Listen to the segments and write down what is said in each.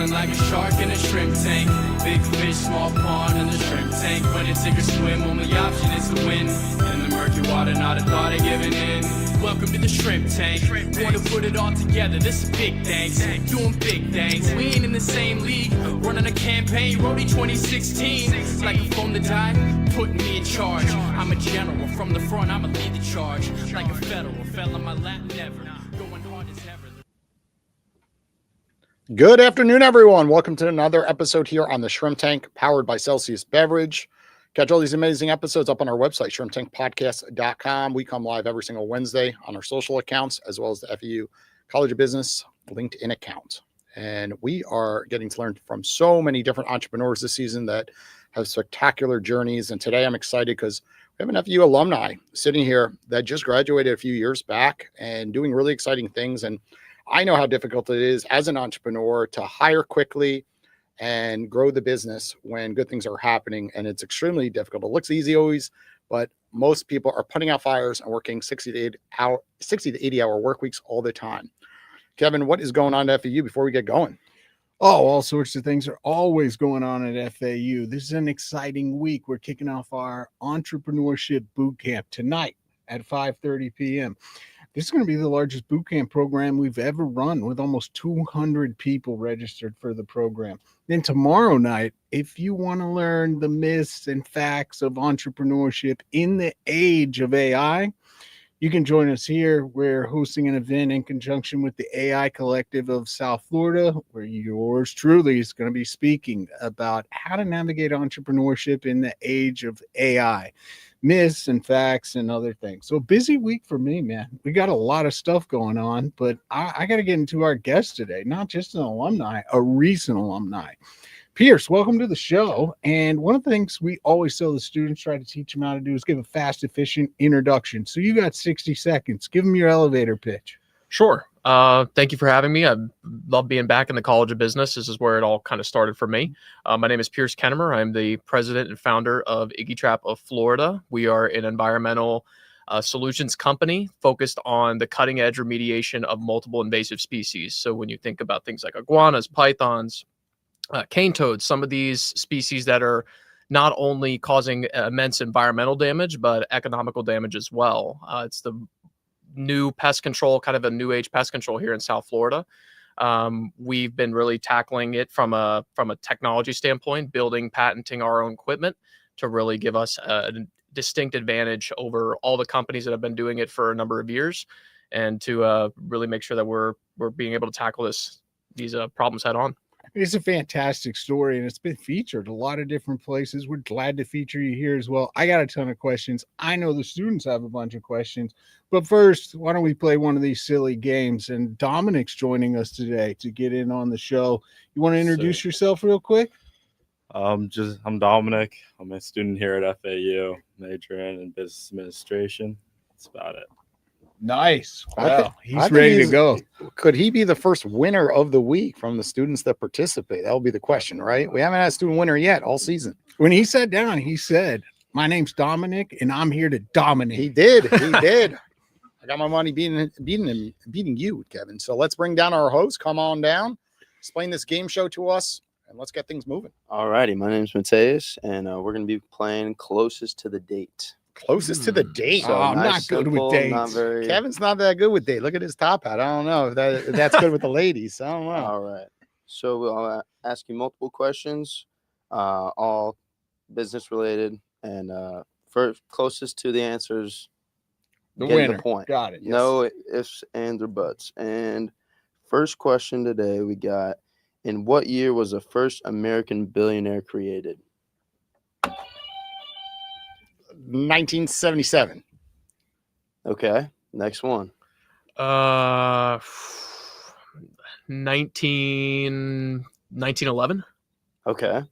feeling like a shark in a shrimp tank. Big fish, small pond in the shrimp tank. When it's sink or swim, only option is to win. In the murky water, not a thought of giving in. Welcome to the shrimp tank. Want to put it all together, this is big thanks. Doing big things, we ain't in the same league. Running a campaign, Roadie 2016. Like a phone to die, putting me in charge. I'm a general, from the front I'ma lead the charge. Like a federal, fell on my lap never. Going hard as ever. Good afternoon, everyone. Welcome to another episode here on the Shrimp Tank, powered by Celsius Beverage. Catch all these amazing episodes up on our website, shrimptankpodcast.com. We come live every single Wednesday on our social accounts, as well as the FEU College of Business LinkedIn account. And we are getting to learn from so many different entrepreneurs this season that have spectacular journeys. And today I'm excited because we have an FEU alumni sitting here that just graduated a few years back and doing really exciting things. And I know how difficult it is as an entrepreneur to hire quickly and grow the business when good things are happening. And it's extremely difficult. It looks easy always, but most people are putting out fires and working 60 to 80 hour work weeks all the time. Kevin, what is going on at FAU before we get going? Oh, all sorts of things are always going on at FAU. This is an exciting week. We're kicking off our entrepreneurship boot camp tonight at 5:30 p.m. This is going to be the largest boot camp program we've ever run, with almost 200 people registered for the program. Then tomorrow night, if you want to learn the myths and facts of entrepreneurship in the age of AI, you can join us here. We're hosting an event in conjunction with the AI Collective of South Florida, where yours truly is going to be speaking about how to navigate entrepreneurship in the age of AI. Myths and facts and other things. So busy week for me, man. We got a lot of stuff going on, but I got to get into our guest today, not just an alumni, a recent alumni. Pierce, welcome to the show. And one of the things we always tell the students, try to teach them how to do, is give a fast, efficient introduction. So you got 60 seconds. Give them your elevator pitch. Sure. Thank you for having me. I love being back in the College of Business. This is where it all kind of started for me. My name is Pierce Kennamer. I'm the president and founder of IggyTrap of Florida. We are an environmental solutions company focused on the cutting edge remediation of multiple invasive species. So when you think about things like iguanas, pythons, cane toads, some of these species that are not only causing immense environmental damage, but economical damage as well. It's the new pest control, kind of a new age pest control here in South Florida. We've been really tackling it from a technology standpoint, building, patenting our own equipment to really give us a distinct advantage over all the companies that have been doing it for a number of years, and to really make sure that we're being able to tackle these problems head on. It's a fantastic story, and it's been featured a lot of different places. We're glad to feature you here as well. I got a ton of questions. I know the students have a bunch of questions, but first, why don't we play one of these silly games? And Dominic's joining us today to get in on the show. You want to introduce yourself real quick? I'm Dominic. I'm a student here at FAU, majoring in business administration. That's about it. Nice. Wow. He's ready to go. Could he be the first winner of the week from the students that participate? That'll be the question, right? We haven't had a student winner yet all season. When he sat down, he said, "My name's Dominic, and I'm here to dominate." He did. He did. I got my money beating you, Kevin. So let's bring down our host. Come on down. Explain this game show to us, and let's get things moving. All righty. My name's Mateus, and we're going to be playing Closest to the Date. Closest to the date. So I'm not good with dates. Kevin's not that good with date. Look at his top hat. I don't know if that's good with the ladies. I don't know. All right. So we'll ask you multiple questions, all business related, and first closest to the answers, The getting winner. the point. Got it. Yes. No ifs, ands, or buts. And first question today we got: in what year was the first American billionaire created? 1977. Okay. Next one. 1911. Okay.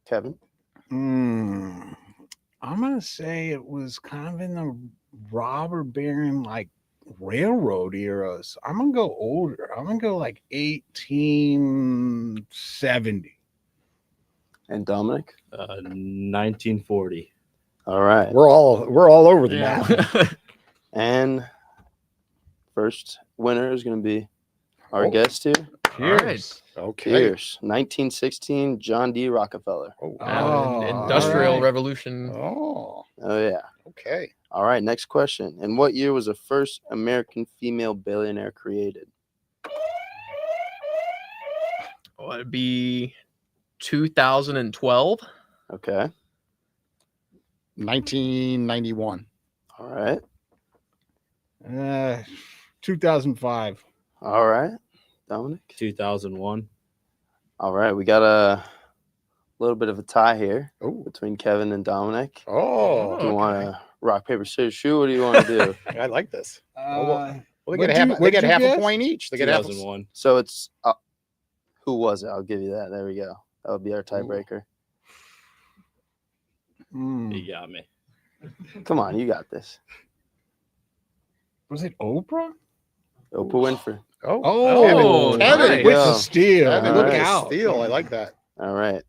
Kevin. I'm gonna say it was kind of in the robber baron, like railroad eras. I'm gonna go older. I'm gonna go like 1870. And Dominic. 1940. All right. We're all over the map. And first winner is going to be our guest here. Pierce. Okay. Pierce. 1916, John D. Rockefeller. Oh, Oh, Industrial all right. Revolution. oh, Oh, yeah. okay. All right, next question. In what year was the first American female billionaire created? Oh, it'd be 2012. Okay. 1991. All right. 2005. All right. Dominic? 2001. All right. We got a little bit of a tie here Oh, between Kevin and Dominic. oh, Do you Okay. want to rock, paper, scissors, shoot? What do you want to do? I like this. Well, Uh, they what'd get half. you- They get what'd you half a guess? point each. They get half. 2001. So it's who was it? I'll give you that. There we go. That would be our tiebreaker. He got me. Come on, you got this. Was it Oprah? Oprah Winfrey. Oh, Oh, Kevin, nice. with Yeah. the steal. Kevin, All Look right. out. Steal. I like that. All right.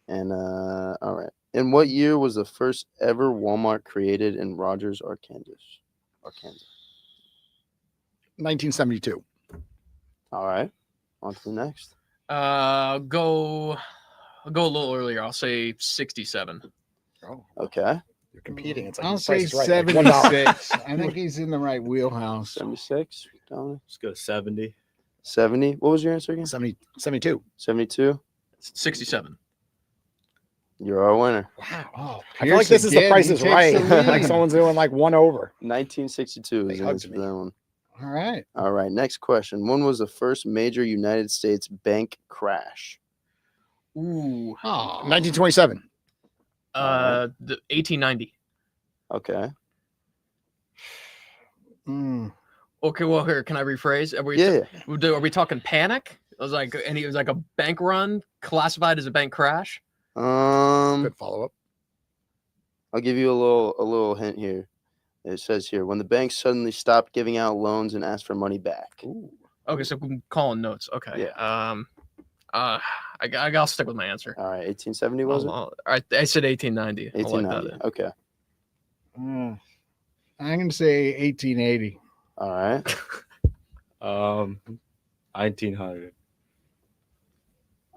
And all right. In what year was the first ever Walmart created in Rogers, Arkansas? 1972. All right. On to the next. Go a little earlier. I'll say 67. Oh, Okay. you're competing. It's like I'll the say Price is Right, like $1. 76. I think he's in the right wheelhouse. 76. Dominic. Let's go 70. 70. What was your answer again? 72. 72. 67. You're our winner. Wow. Oh, I feel like this is the Price is Right. Like Like someone's doing like one over. 1962 They is the hugged answer for me. that one. All right. All right. Next question. When was the first major United States bank crash? Ooh. Oh, 1927. The 1890. Okay. Okay, well here, can I rephrase? Are we Yeah. are we talking panic? It was like a bank run classified as a bank crash. Good follow up. I'll give you a little hint here. It says here when the bank suddenly stopped giving out loans and asked for money back. Ooh. Okay, so I'm calling notes. Okay. I'll stick with my answer. All right, 1870 was it? I said 1890. I like 1890. that. Okay. I'm going to say 1880. All right. 1900.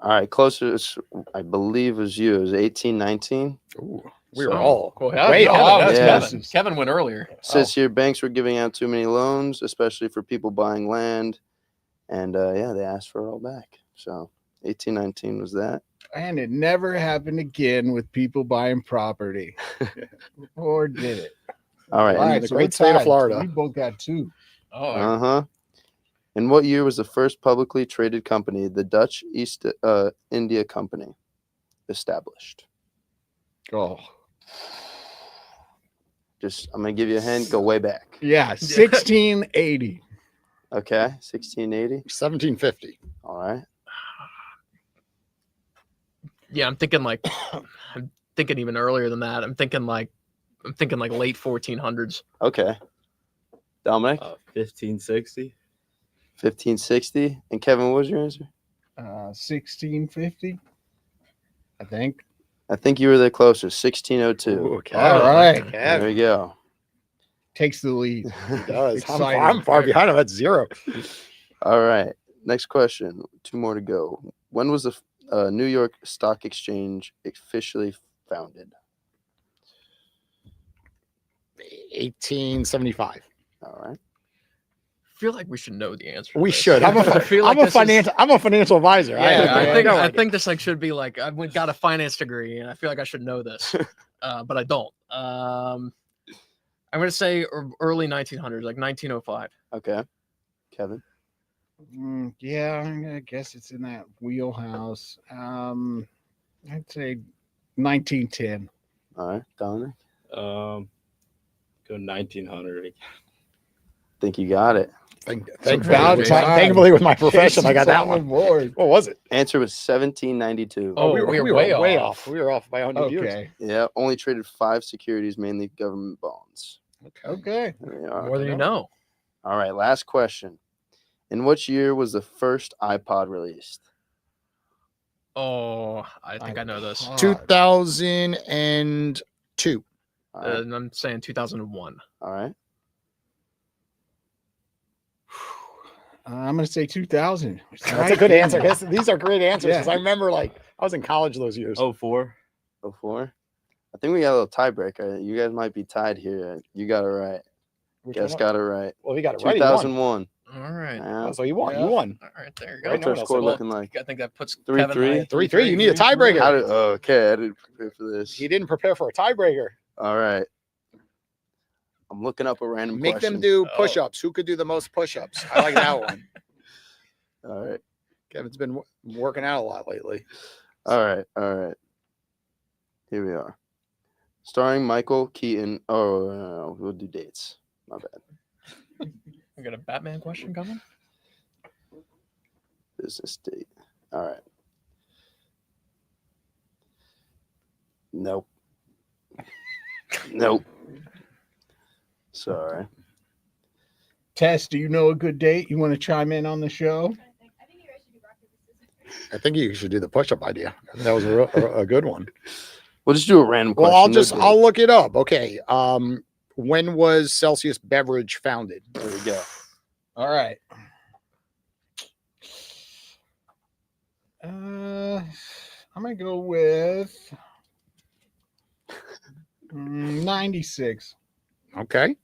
All right. Closest, I believe, was you. It was 1819. Ooh. We were So- all Cool. way Kevin, off. that's Yeah. Kevin. Kevin went earlier. It says here banks were giving out too many loans, especially for people buying land. And they asked for it all back. So 1819 was that. And it never happened again with people buying property. Or did it? All right. All right. the so great we're state of tied. Florida. We both got two. Oh, Uh-huh. In what year was the first publicly traded company, the Dutch East India Company, established? Oh, I'm going to give you a hint. Go way back. yeah. 1680. Okay. 1680. 1750. All right. yeah. I'm thinking even earlier than that. I'm thinking like late 1400s. Okay. Dominic, 1560. 1560. And Kevin, what was your answer? 1650. I think. I think you were the closest. 1602. Ooh, All right. There we go. Takes the lead. He does. Exciting. I'm far behind him. That's 0. All right. Next question. 2 more to go. When was the New York Stock Exchange officially founded? 1875. All right. I feel like we should know the answer. to We this. should. I'm I feel like a this is- financial advisor. Yeah, know I think this should be like I've got a finance degree and I feel like I should know this, but I don't. I'm gonna say early 1900s, like 1905. Okay. Kevin. Yeah, I guess it's in that wheelhouse. I'd say 1910. All right. Dominic. Go 1900. Think you got it. Thankfully, with my profession, I got that one. Board. What was it? Answer was 1792. Oh, we we were were way way off. off. We were off by 100 years. Okay. Yeah. Only traded 5 securities, mainly government bonds. Okay. There we are. More than you know. All right. Last question. In which year was the first iPod released? Oh, I think I know this. 2002. All right. And I'm saying 2001. All right. I'm going to say 2000. That's a good answer. These are great answers because Yeah. I remember like I was in college those years. 04. 04. I think we got a little tiebreaker. You guys might be tied here. You got it right. Which Guess one? got it right. Well, he got it right. He won. 2001. All right. Yeah. So you won. Yeah. You won. All right, there you Right, go. no one What's our else score did. looking like? I think that puts 3-3? Kevin and I- 3-3. You need a tiebreaker. How did, okay, I didn't prepare for this. He didn't prepare for a tiebreaker. All right. I'm looking up a random Make question. them do Oh. push-ups. Who could do the most push-ups? I like that one. All right. Kevin's been working out a lot lately. All right. All right. Here we are. Starring Michael Keaton. Oh, no, we'll do dates. My bad. We got a Batman question coming. Business date. All right. Nope. Nope. Sorry. Tess, do you know a good date? You want to chime in on the show? I think you should do the push-up idea. That was a good one. We'll just do a random question. Well, I'll look it up. Okay. When was Celsius Beverage founded? There we go. All right. I'm going to go with 96. Okay.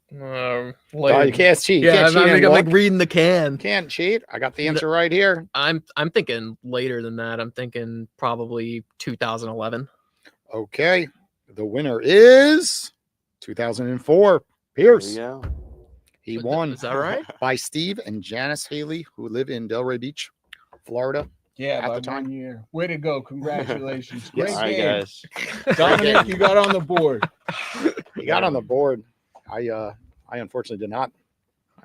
Later. You can't cheat. You Yeah, can't cheat I'm and like look. reading the can. Can't cheat. I got the answer right here. I'm thinking later than that. I'm thinking probably 2011. Okay. The winner is 2004. There Pierce. we go. He won Is that right? by Steve and Janice Haley, who live in Delray Beach, Florida. Yeah, At by the time. 1 year. Way to go. Congratulations. Yes. Great All right, game. guys. Dominic, you got on the board. He got on the board. I unfortunately did not.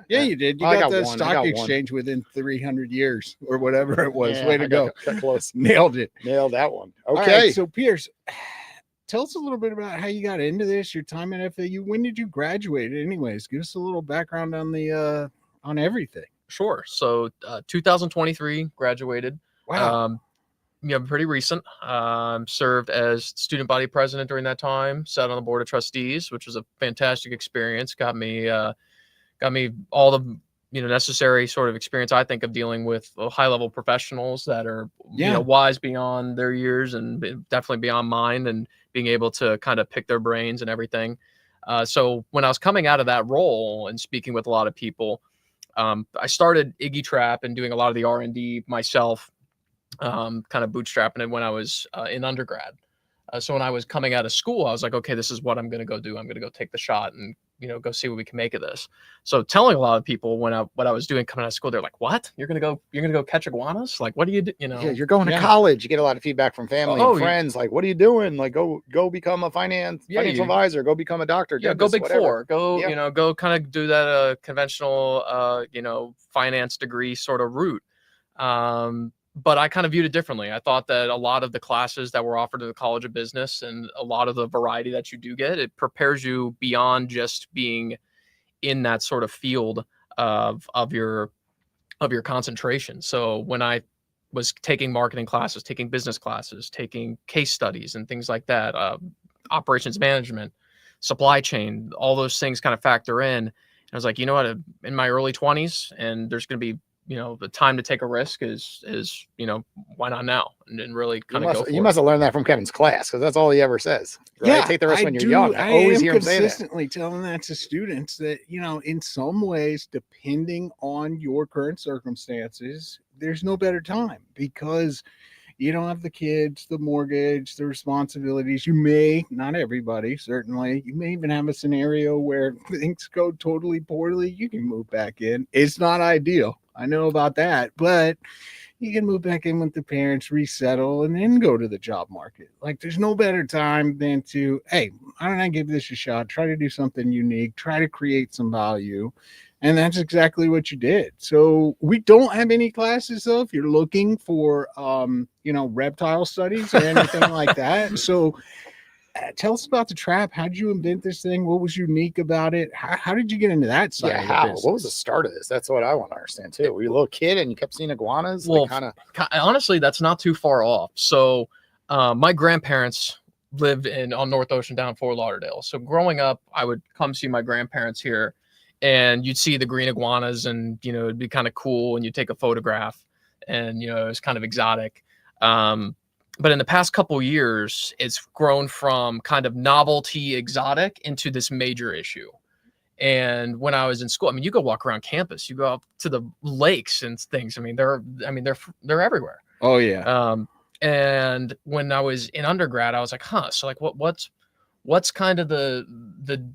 Yeah, you did. You I got got the one. I stock got one. exchange within 300 years or whatever it was. Yeah, Way to I go. got close. Nailed it. Nailed that one. All Okay. right, so Pierce, tell us a little bit about how you got into this, your time at FAU. When did you graduate? Anyways, give us a little background on the on everything. Sure. So 2023 graduated. Wow. Pretty recent. Served as student body president during that time. Sat on the board of trustees, which was a fantastic experience. Got me all the necessary sort of experience, I think, of dealing with high level professionals that are wise beyond their years and definitely beyond mine, and being able to kind of pick their brains and everything. So when I was coming out of that role and speaking with a lot of people, I started IggyTrap and doing a lot of the R&D myself. Kind of bootstrapping it when I was in undergrad. So when I was coming out of school, I was like, okay, this is what I'm going to go do. I'm going to go take the shot and, go see what we can make of this. So telling a lot of people what I was doing coming out of school, they're like, what? You're going to go catch iguanas? Like, what do you do? Yeah, you're going to college. You get a lot of feedback from family and friends. Like, what are you doing? Like, go become a financial advisor. Go become a doctor. Yeah, dentist, go big whatever. four. Go, go kind of do that conventional, finance degree sort of route. But I kind of viewed it differently. I thought that a lot of the classes that were offered in the College of Business and a lot of the variety that you do get, it prepares you beyond just being in that sort of field of your concentration. So when I was taking marketing classes, taking business classes, taking case studies and things like that, operations management, supply chain, all those things kind of factor in. And I was like, you know what, in my early 20s, and there's going to be the time to take a risk is why not now, and really kind of go for you must have learned that from Kevin's class, because that's all he ever says. Right? Yeah, Take the risk when you're do. young. I always hear him say that. Consistently telling that to students that, in some ways, depending on your current circumstances, there's no better time, because you don't have the kids, the mortgage, the responsibilities. You may, not everybody, certainly, you may even have a scenario where things go totally poorly. You can move back in. It's not ideal. I know about that, but you can move back in with the parents, resettle, and then go to the job market. Like, there's no better time than to, hey, why don't I give this a shot? Try to do something unique, try to create some value. And that's exactly what you did. So we don't have any classes, though, if you're looking for, reptile studies or anything like that. So tell us about the trap. How did you invent this thing? What was unique about it? How did you get into that side of the business? What was the start of this? That's what I want to understand, too. Were you a little kid and you kept seeing iguanas? Well, honestly, that's not too far off. So my grandparents lived on North Ocean down in Fort Lauderdale. So growing up, I would come see my grandparents here and you'd see the green iguanas, and it'd be kind of cool, and you take a photograph, and it was kind of exotic. But in the past couple years, it's grown from kind of novelty exotic into this major issue. And when I was in school, I mean, you go walk around campus, you go up to the lakes and things. I mean, they're everywhere. Oh yeah. And when I was in undergrad, I was like, so like what's kind of the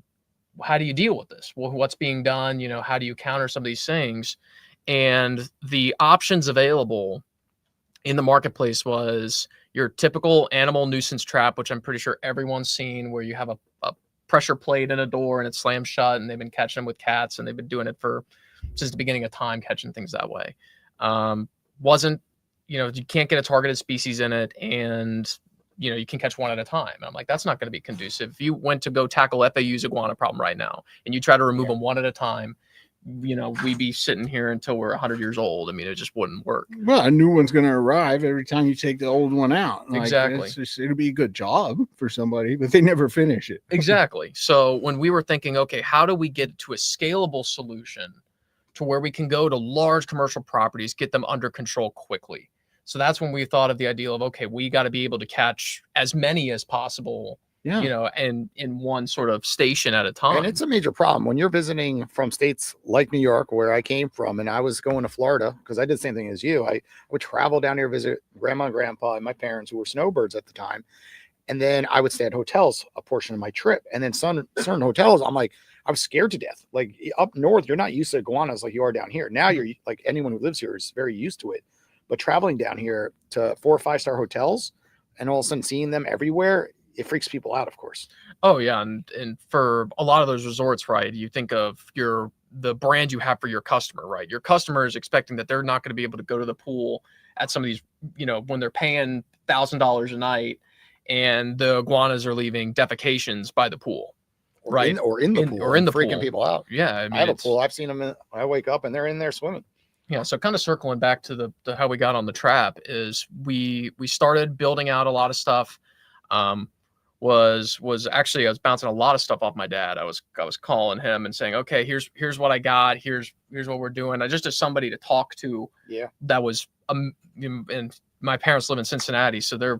how do you deal with this? What's being done? How do you counter some of these things? And the options available in the marketplace was your typical animal nuisance trap, which I'm pretty sure everyone's seen, where you have a pressure plate in a door and it slams shut, and they've been catching them with cats, and they've been doing it since the beginning of time, catching things that way. Wasn't, you can't get a targeted species in it, and you can catch one at a time. And I'm like, that's not going to be conducive. If you went to go tackle FAU's iguana problem right now, and you try to remove them one at a time, we'd be sitting here until we're 100 years old. I mean, it just wouldn't work. Well, a new one's going to arrive every time you take the old one out. Like, exactly. It'll be a good job for somebody, but they never finish it. Exactly. So when we were thinking, okay, how do we get to a scalable solution to where we can go to large commercial properties, get them under control quickly? So that's when we thought of the idea of, okay, we got to be able to catch as many as possible, and in one sort of station at a time. And it's a major problem when you're visiting from states like New York, where I came from, and I was going to Florida because I did the same thing as you. I would travel down here, visit grandma and grandpa and my parents, who were snowbirds at the time. And then I would stay at hotels a portion of my trip. And then certain hotels, I'm like, I was scared to death. Like up north, you're not used to iguanas like you are down here. Now you're like, anyone who lives here is very used to it. But traveling down here to 4 or 5 star hotels and all of a sudden seeing them everywhere, it freaks people out, of course. Oh yeah. And for a lot of those resorts, right, you think of the brand you have for your customer, right? Your customer is expecting that they're not going to be able to go to the pool at some of these, when they're paying $1,000 a night, and the iguanas are leaving defecations by the pool, right? In the pool, or in the freaking pool. People out. Yeah. I have a pool. I've seen them. I wake up and they're in there swimming. Yeah. So kind of circling back to the how we got on the trap is we started building out a lot of stuff. Was actually, I was bouncing a lot of stuff off my dad. I was calling him and saying, okay, here's what I got. Here's what we're doing. I just as somebody to talk to. Yeah. That was, and my parents live in Cincinnati, so they're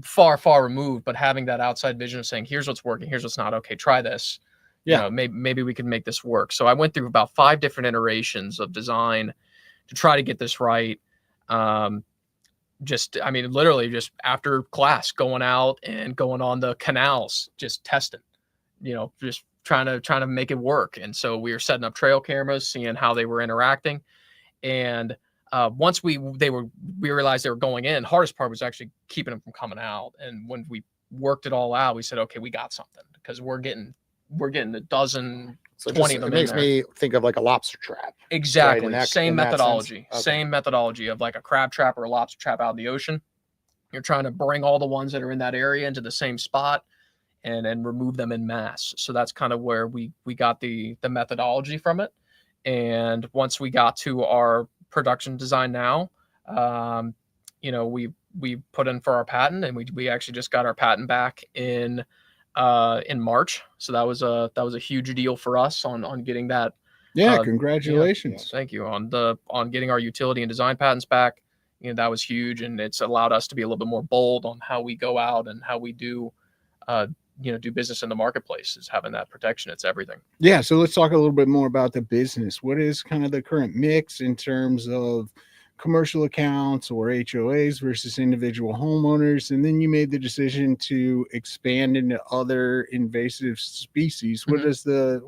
far removed, but having that outside vision of saying, here's what's working, here's what's not. Okay, try this. Yeah. Maybe we can make this work. So I went through about 5 different iterations of design to try to get this right. Literally just after class, going out and going on the canals, just testing, just trying to make it work. And so we were setting up trail cameras, seeing how they were interacting. And once we realized they were going in, hardest part was actually keeping them from coming out. And when we worked it all out, we said, okay, we got something, because we're getting a dozen, so 20 of them. It makes me think of like a lobster trap. Exactly. Right? Same methodology. Okay. Same methodology of like a crab trap or a lobster trap out in the ocean. You're trying to bring all the ones that are in that area into the same spot and remove them in mass. So that's kind of where we got the methodology from it. And once we got to our production design now, we put in for our patent, and we actually just got our patent back in March. So that was a huge deal for us on getting that. Yeah, congratulations. Thank you on getting our utility and design patents back. That was huge, and it's allowed us to be a little bit more bold on how we go out and how we do do business in the marketplace. Is having that protection. It's everything. Yeah. So let's talk a little bit more about the business. What is kind of the current mix in terms of commercial accounts or HOAs versus individual homeowners? And then you made the decision to expand into other invasive species. Mm-hmm. What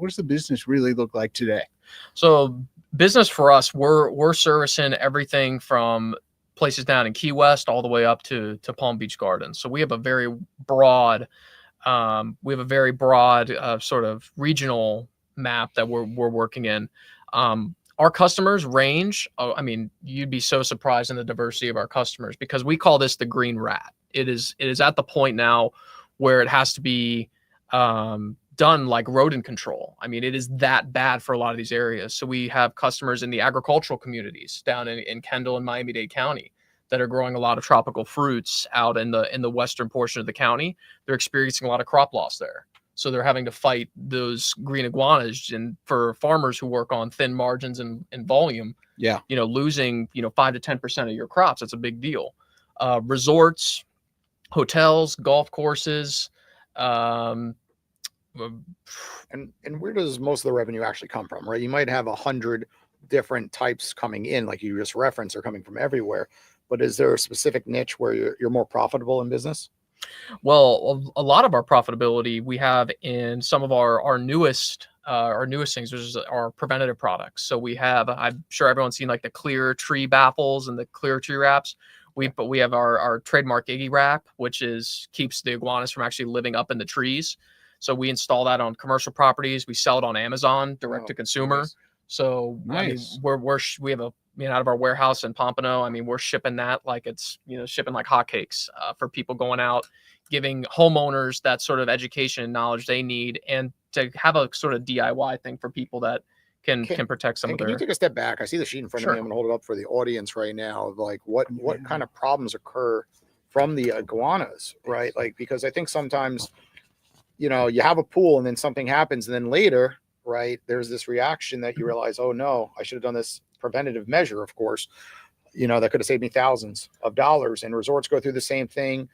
does the business really look like today? So business for us, we're servicing everything from places down in Key West all the way up to Palm Beach Gardens. So we have a very broad sort of regional map that we're working in. Our customers range. I mean, you'd be so surprised in the diversity of our customers, because we call this the green rat. It is at the point now where it has to be done like rodent control. I mean, it is that bad for a lot of these areas. So we have customers in the agricultural communities down in Kendall and Miami-Dade County that are growing a lot of tropical fruits out in the western portion of the county. They're experiencing a lot of crop loss there. So they're having to fight those green iguanas. And for farmers who work on thin margins and volume, Yeah. losing, 5 to 10% of your crops, that's a big deal. Resorts, hotels, golf courses. And where does most of the revenue actually come from, right? You might have 100 different types coming in, like you just referenced, are coming from everywhere. But is there a specific niche where you're more profitable in business? Well, a lot of our profitability we have in some of our newest things, which is our preventative products. So we have, I'm sure everyone's seen like the clear tree baffles and the clear tree wraps. But we have our trademark IggyTrap, which keeps the iguanas from actually living up in the trees. So we install that on commercial properties. We sell it on Amazon direct to consumer. Nice. So Nice. I mean, we have out of our warehouse in Pompano. I mean, we're shipping that like it's shipping like hotcakes for people going out, giving homeowners that sort of education and knowledge they need, and to have a sort of DIY thing for people that can protect some of their. Can you take a step back? I see the sheet in front of me. I'm gonna hold it up for the audience right now. Of like what kind of problems occur from the iguanas, right? Like, because I think sometimes you have a pool and then something happens, and then later, right, there's this reaction that you realize, oh no, I should have done this preventative measure, of course, that could have saved me thousands of dollars. And resorts go through the same thing.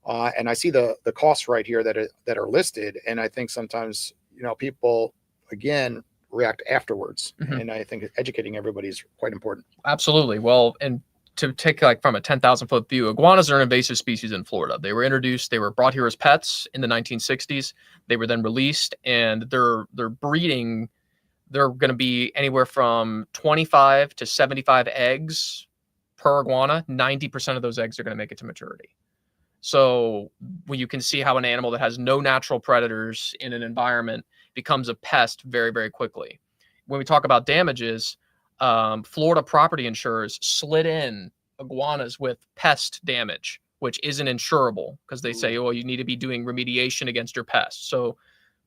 And I see the costs right here that are listed. And I think sometimes, people, again, react afterwards. Mm-hmm. And I think educating everybody is quite important. Absolutely. Well, and to take like from a 10,000 foot view, iguanas are an invasive species in Florida. They were brought here as pets in the 1960s. They were then released, and they're breeding. They're going to be anywhere from 25 to 75 eggs per iguana. 90% of those eggs are going to make it to maturity. So when you can see how an animal that has no natural predators in an environment becomes a pest very, very quickly. When we talk about damages, Florida property insurers slid in iguanas with pest damage, which isn't insurable because they say, oh, you need to be doing remediation against your pests. So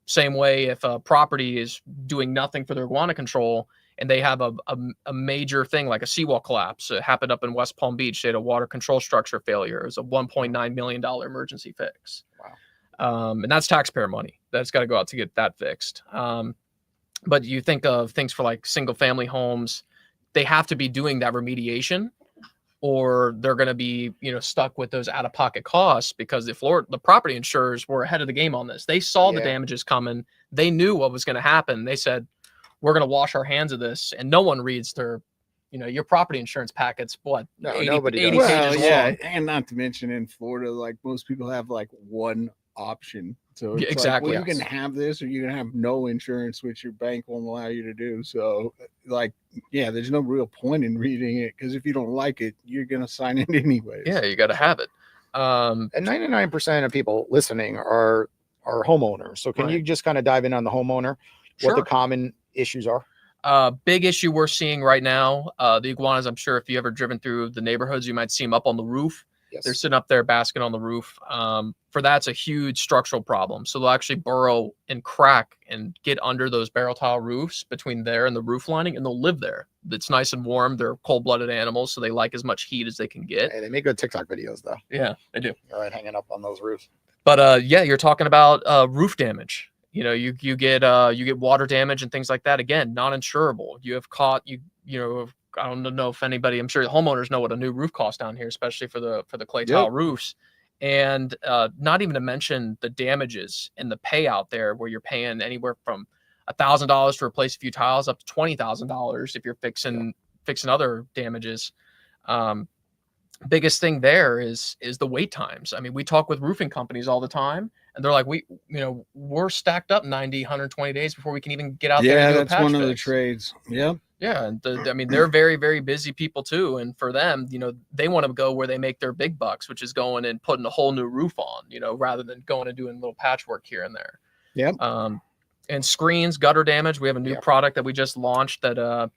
same way, if a property is doing nothing for their iguana control and they have a major thing like a seawall collapse, it happened up in West Palm Beach. They had a water control structure failure. It was a $1.9 million emergency fix. Wow. And that's taxpayer money that's got to go out to get that fixed. But you think of things for like single family homes, they have to be doing that remediation, or they're going to be, stuck with those out-of-pocket costs because the property insurers were ahead of the game on this. They saw the damages coming. They knew what was going to happen. They said, we're going to wash our hands of this. And no one reads their, your property insurance packets, what? No, 80, nobody 80 does. pages Yeah. long. And not to mention in Florida, like most people have like one option. So it's Exactly. like, well, you can have this or you can have no insurance, which your bank won't allow you to do. So like, yeah, there's no real point in reading it because if you don't like it, you're going to sign it anyways. Yeah, you got to have it. And 99% of people listening are homeowners. So can you just kind of dive in on the homeowner, what the common issues are? Big issue we're seeing right now, the iguanas, I'm sure if you ever driven through the neighborhoods, you might see them up on the roof. Yes. They're sitting up there basking on the roof. For that, it's a huge structural problem. So they'll actually burrow and crack and get under those barrel tile roofs between there and the roof lining, and they'll live there. It's nice and warm. They're cold-blooded animals, so they like as much heat as they can get. Hey, they make good TikTok videos, though. Yeah, they do. All right, hanging up on those roofs. But you're talking about roof damage. You get water damage and things like that. Again, non-insurable. You have caught I don't know if anybody, I'm sure homeowners know what a new roof costs down here, especially for the clay tile roofs. And not even to mention the damages and the payout there, where you're paying anywhere from $1,000 to replace a few tiles up to $20,000 if you're fixing weather damages. Biggest thing there is the wait times. I mean, we talk with roofing companies all the time, and they're like, we're stacked up 90, 120 days before we can even get out there and do a patch that's one of the fix. trades. Yeah. Yeah, and I mean, they're very, very busy people too, and for them, they want to go where they make their big bucks, which is going and putting a whole new roof on, rather than going and doing little patchwork here and there. Yeah. And screens, gutter damage. We have a new product that we just launched that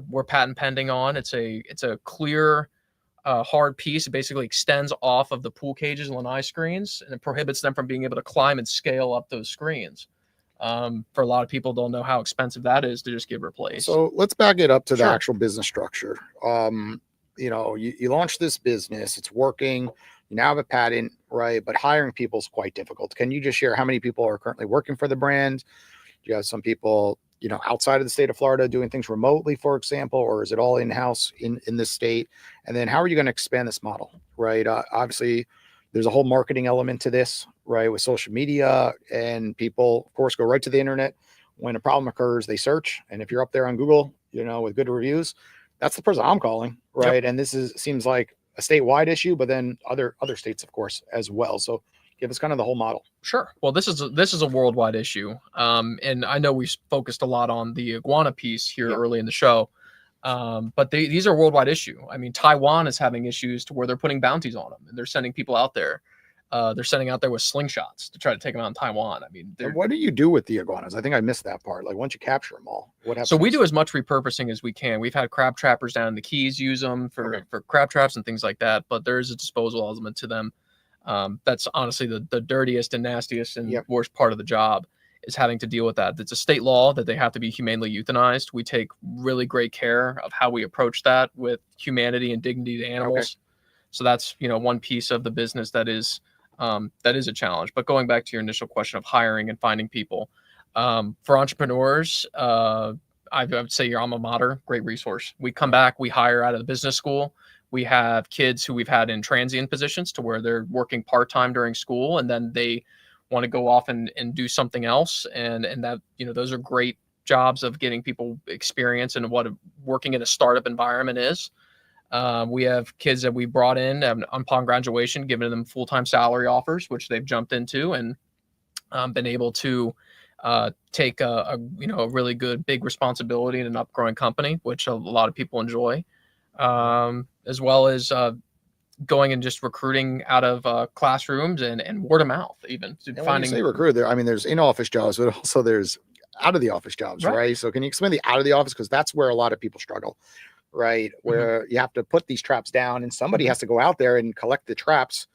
we're patent pending on. It's a clear, hard piece. It basically extends off of the pool cages and lanai screens, and it prohibits them from being able to climb and scale up those screens. For a lot of people, don't know how expensive that is to just get replaced. So let's back it up to the actual business structure. You launched this business, it's working, You now have a patent, right? But hiring people is quite difficult. Can you just share how many people are currently working for the brand? Do you have some people, outside of the state of Florida doing things remotely, for example, or is it all in-house in this state? And then how are you going to expand this model, right? Obviously, there's a whole marketing element to this, right? With social media, and people, of course, go right to the internet. When a problem occurs, they search. And if you're up there on Google, with good reviews, that's the person I'm calling, right? Yep. And this seems like a statewide issue, but then other states, of course, as well. So give us kind of the whole model. Sure. Well, this is a worldwide issue, and I know we focused a lot on the iguana piece here early in the show, but these are a worldwide issue. I mean, Taiwan is having issues to where they're putting bounties on them, and they're sending people out there. They're sending out there with slingshots to try to take them out in Taiwan. I mean, what do you do with the iguanas? I think I missed that part. Like once you capture them all, what happens? So we do as much repurposing as we can. We've had crab trappers down in the Keys use them for crab traps and things like that, but there is a disposal element to them. That's honestly the dirtiest and nastiest and worst part of the job, is having to deal with that. It's a state law that they have to be humanely euthanized. We take really great care of how we approach that with humanity and dignity to animals. So that's, one piece of the business that is a challenge. But going back to your initial question of hiring and finding people, for entrepreneurs, I would say your alma mater, great resource. We come back, we hire out of the business school. We have kids who we've had in transient positions to where they're working part-time during school, and then they want to go off and do something else. And that, those are great jobs of getting people experience in what working in a startup environment is. We have kids that we brought in upon graduation, giving them full-time salary offers, which they've jumped into and been able to take a really good big responsibility in an upgrowing company, which a lot of people enjoy. As well as going and just recruiting out of classrooms and word of mouth, even finding. When you say recruit, there's in-office jobs, but also there's out of the office jobs, right? So can you explain the out of the office, because that's where a lot of people struggle, right? Where you have to put these traps down, and somebody has to go out there and collect the traps,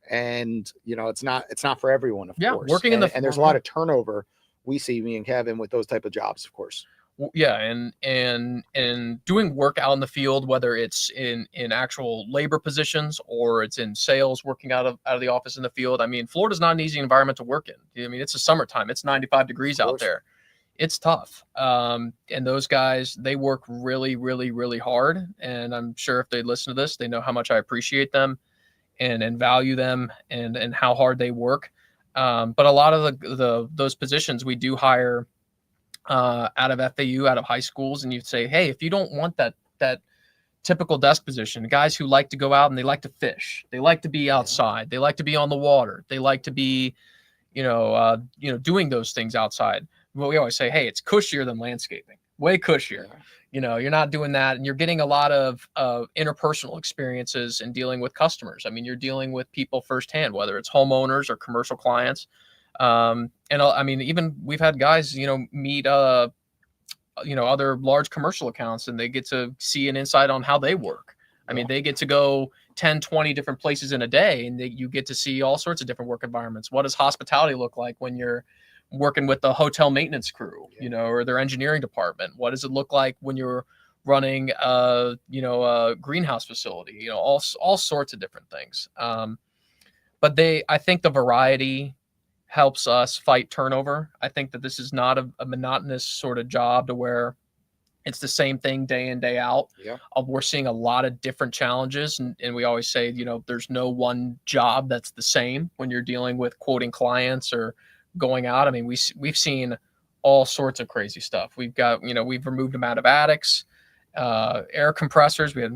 and it's not for everyone, of course. Working and there's a lot of turnover. We see, me and Kevin, with those type of jobs, of course. Yeah, and doing work out in the field, whether it's in actual labor positions or it's in sales, working out of the office in the field. I mean, Florida's not an easy environment to work in. I mean, it's the summertime. It's 95 degrees out there. It's tough. And those guys, they work really, really, really hard. And I'm sure if they listen to this, they know how much I appreciate them and value them and how hard they work. But a lot of those positions we do hire out of FAU, out of high schools, and you'd say, hey, if you don't want that typical desk position, guys who like to go out and they like to fish, they like to be outside, they like to be on the water, they like to be, doing those things outside. Well, we always say, hey, it's cushier than landscaping, way cushier. You're not doing that, and you're getting a lot of interpersonal experiences in dealing with customers. I mean, you're dealing with people firsthand, whether it's homeowners or commercial clients. And I mean, even we've had guys, meet, other large commercial accounts, and they get to see an insight on how they work. I mean, they get to go 10, 20 different places in a day, and you get to see all sorts of different work environments. What does hospitality look like when you're working with the hotel maintenance crew, or their engineering department? What does it look like when you're running, a greenhouse facility, all sorts of different things. But I think the variety helps us fight turnover. I think that this is not a monotonous sort of job to where it's the same thing day in, day out. We're seeing a lot of different challenges. And we always say, there's no one job that's the same when you're dealing with quoting clients or going out. I mean, we've seen all sorts of crazy stuff. We've got, we've removed them out of attics, air compressors. A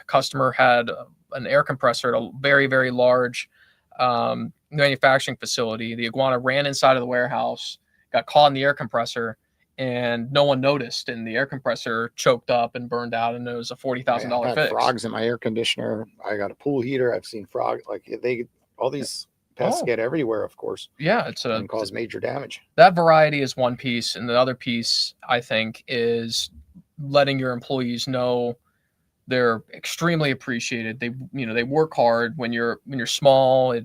customer had an air compressor at a very, very large manufacturing facility. The iguana ran inside of the warehouse, got caught in the air compressor, and no one noticed, and the air compressor choked up and burned out, and it was a $40,000 fix. Frogs in my air conditioner. I got a pool heater. I've seen frogs, all these pests get everywhere, of course. And cause major damage. That variety is one piece, and the other piece, I think, is letting your employees know they're extremely appreciated. They work hard. When you're small,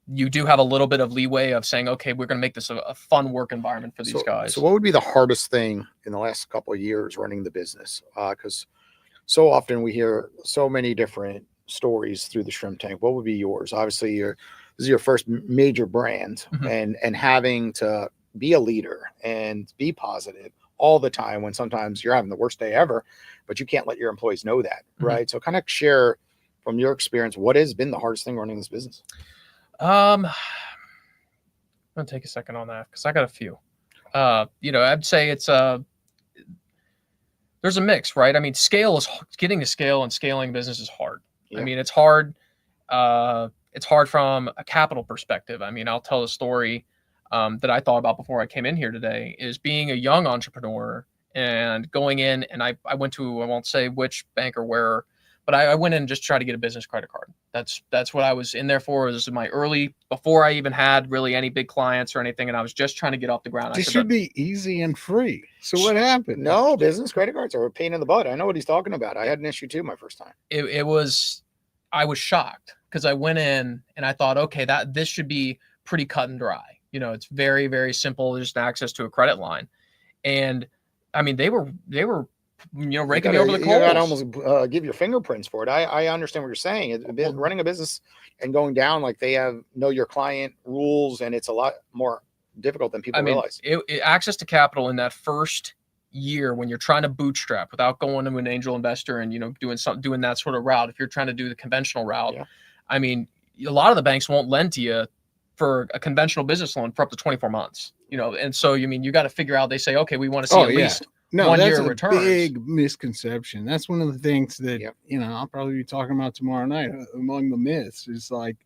you do have a little bit of leeway of saying, okay, we're going to make this a fun work environment for these guys. So what would be the hardest thing in the last couple of years running the business? Because so often we hear so many different stories through the Shrimp Tank, what would be yours? Obviously, this is your first major brand, and having to be a leader and be positive all the time when sometimes you're having the worst day ever, but you can't let your employees know that, right? So kind of share from your experience, what has been the hardest thing running this business? I'm gonna take a second on that because I got a few. I'd say it's there's a mix, right? I mean, getting to scale and scaling business is hard. Yeah. I mean, it's hard. It's hard from a capital perspective. I mean, I'll tell a story that I thought about before I came in here today, is being a young entrepreneur and going in, and I went to, I won't say which bank or where, but I went in and just tried to get a business credit card. That's what I was in there for. This is my before I even had really any big clients or anything, and I was just trying to get off the ground. This should be easy and free. So what happened? No, business credit cards are a pain in the butt. I know what he's talking about. I had an issue too my first time. I was shocked because I went in and I thought, okay, this should be pretty cut and dry. It's very, very simple, just access to a credit line. And I mean, they were raking me over the coals. You got to almost give your fingerprints for it. I understand what you're saying. Running a business and going down, like, they have know your client rules, and it's a lot more difficult than people realize. Access to capital in that first year when you're trying to bootstrap without going to an angel investor and doing that sort of route. If you're trying to do the conventional route, I mean, a lot of the banks won't lend to you for a conventional business loan for up to 24 months, and so you got to figure out, they say, okay, we want to see at least 1 year returns. That's a big misconception. That's one of the things that, I'll probably be talking about tomorrow night among the myths, is like,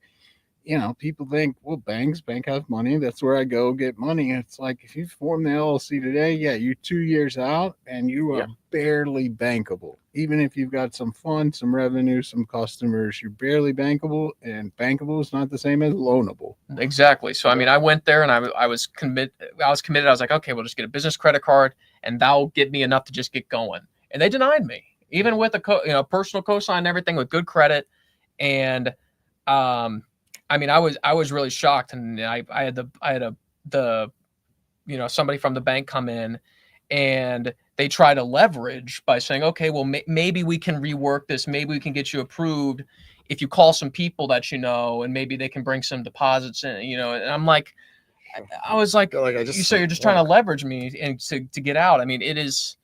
people think, well, bank has money. That's where I go get money. It's like, if you form the LLC today, you're 2 years out and you are barely bankable. Even if you've got some funds, some revenue, some customers, you're barely bankable, and bankable is not the same as loanable. Exactly. So, I mean, I went there and I was committed. I was like, okay, we'll just get a business credit card and that'll get me enough to just get going. And they denied me, even with a personal cosign and everything, with good credit. And, I mean, I was really shocked, and I had somebody from the bank come in, and they try to leverage by saying, okay, well, maybe we can rework this. Maybe we can get you approved if you call some people that and maybe they can bring some deposits in, and I'm like, I was like, you're just trying to leverage me and to get out. I mean, it's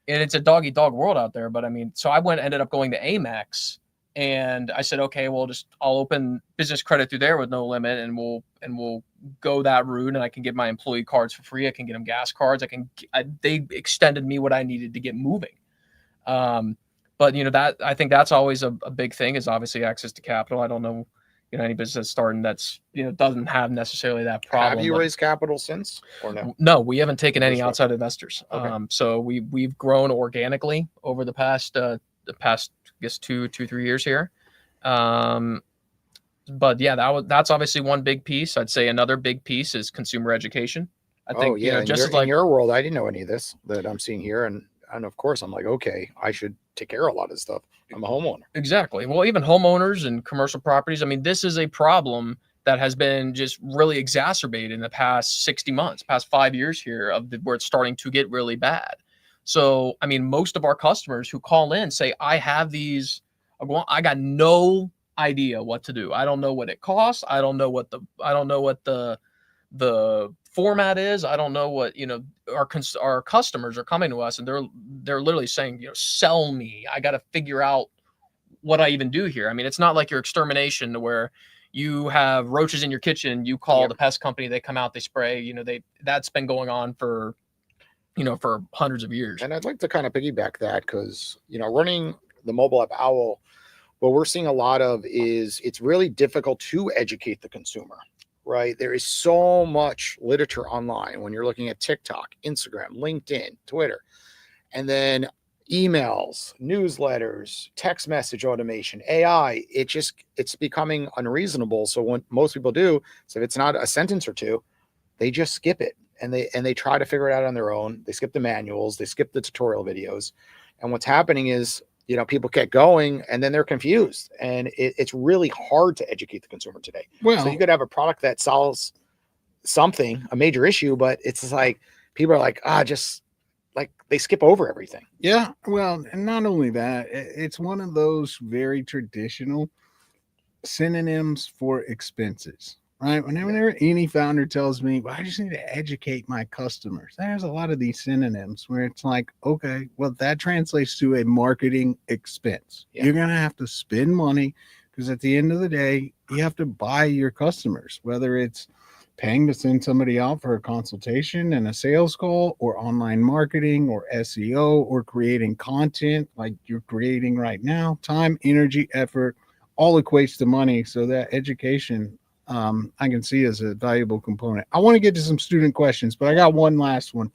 a dog eat dog world out there. But I mean, so I ended up going to Amex. And I said, okay, well, I'll open business credit through there with no limit, and we'll go that route, and I can get my employee cards for free. I can get them gas cards. They extended me what I needed to get moving. But that, I think that's always a big thing, is obviously access to capital. I don't know, any business starting that's, doesn't have necessarally that problem. Have you raised capital since, or no? No, we haven't taken any outside investors. Okay. So we've grown organically over the past, I guess 2-3 years here. But that's obviously one big piece. I'd say another big piece is consumer education. I think, in your world, I didn't know any of this that I'm seeing here. And of course I'm like, okay, I should take care of a lot of this stuff. I'm a homeowner. Exactly. Well, even homeowners and commercial properties. I mean, this is a problem that has been just really exacerbated in the past 60 months, past 5 years here, where it's starting to get really bad. So, I mean, most of our customers who call in say, I have these, I got no idea what to do. I don't know what it costs. I don't know what the format is. I don't know what, our customers are coming to us, and they're literally saying, sell me. I got to figure out what I even do here. I mean, it's not like your extermination where you have roaches in your kitchen, you call the pest company, they come out, they spray, that's been going on for hundreds of years. And I'd like to kind of piggyback that, because, running the mobile app Owl, what we're seeing a lot of is it's really difficult to educate the consumer, right? There is so much literature online when you're looking at TikTok, Instagram, LinkedIn, Twitter, and then emails, newsletters, text message automation, AI. It's becoming unreasonable. So what most people do is, if it's not a sentence or two, they just skip it. And they try to figure it out on their own. They skip the manuals, they skip the tutorial videos. And what's happening is, people get going and then they're confused. And it's really hard to educate the consumer today. Well, so you could have a product that solves something, a major issue, but it's like, people are like, just like they skip over everything. Yeah, well, and not only that, it's one of those very traditional synonyms for expenses, right? Whenever any founder tells me, well, I just need to educate my customers, there's a lot of these synonyms where it's like, okay, well, that translates to a marketing expense. Yeah. You're going to have to spend money because at the end of the day, you have to buy your customers, whether it's paying to send somebody out for a consultation and a sales call, or online marketing, or SEO, or creating content like you're creating right now. Time, energy, effort, all equates to money. So that education, I can see as a valuable component. I want to get to some student questions, but I got one last one.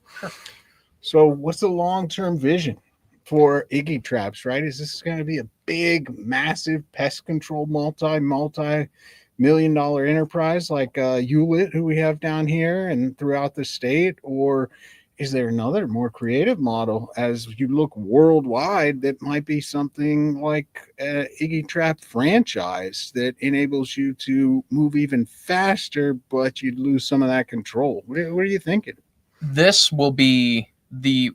So what's the long-term vision for IggyTraps, right? Is this going to be a big, massive pest control multi-million-dollar enterprise like Hewlett, who we have down here and throughout the state? Or is there another more creative model as you look worldwide that might be something like IggyTrap franchise that enables you to move even faster, but you'd lose some of that control? What are you thinking? This will be the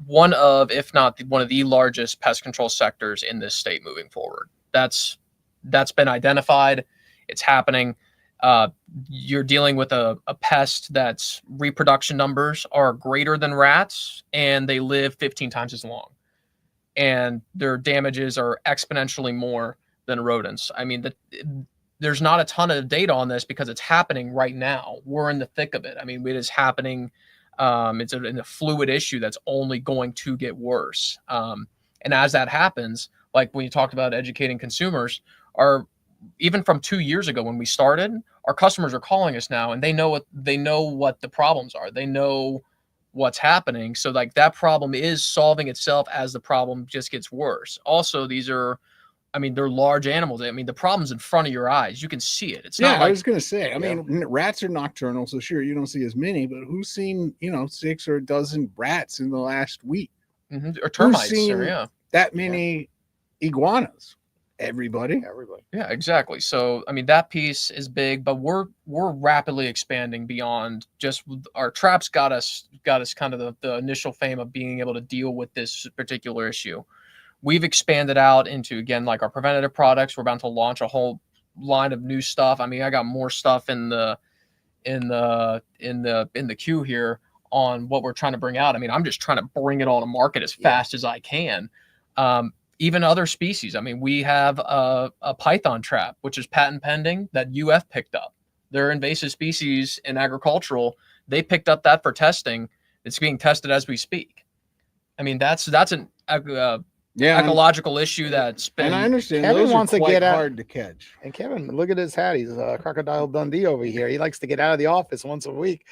one of, if not one of the largest pest control sectors in this state moving forward. That's been identified. It's happening. You're dealing with a pest that's reproduction numbers are greater than rats, and they live 15 times as long, and their damages are exponentially more than rodents. I mean, there's not a ton of data on this because it's happening right now. We're in the thick of it. I mean, it is happening. It's a fluid issue that's only going to get worse. And as that happens, like when you talked about educating consumers, even from 2 years ago when we started, our customers are calling us now, and they know what the problems are. They know what's happening. So like that problem is solving itself as the problem just gets worse. Also, they're large animals. I mean, the problem's in front of your eyes. You can see it. It's not like, I was going to say, I mean, rats are nocturnal, so sure, you don't see as many, but who's seen, 6 or a dozen rats in the last week? Or termites, who's seen that many iguanas? Everybody. Yeah, exactly. So, I mean, that piece is big, but we're rapidly expanding beyond just our traps got us kind of the initial fame of being able to deal with this particular issue. We've expanded out into, again, like our preventative products. We're about to launch a whole line of new stuff. I mean, I got more stuff in the queue here on what we're trying to bring out. I mean, I'm just trying to bring it all to market as fast as I can. Even other species. I mean, we have a python trap, which is patent pending, that UF picked up. They're invasive species in agricultural. They picked up that for testing. It's being tested as we speak. I mean, that's an ecological issue that's been. And I understand Kevin those wants are to quite get out, hard to catch. And Kevin, look at his hat. He's a Crocodile Dundee over here. He likes to get out of the office once a week.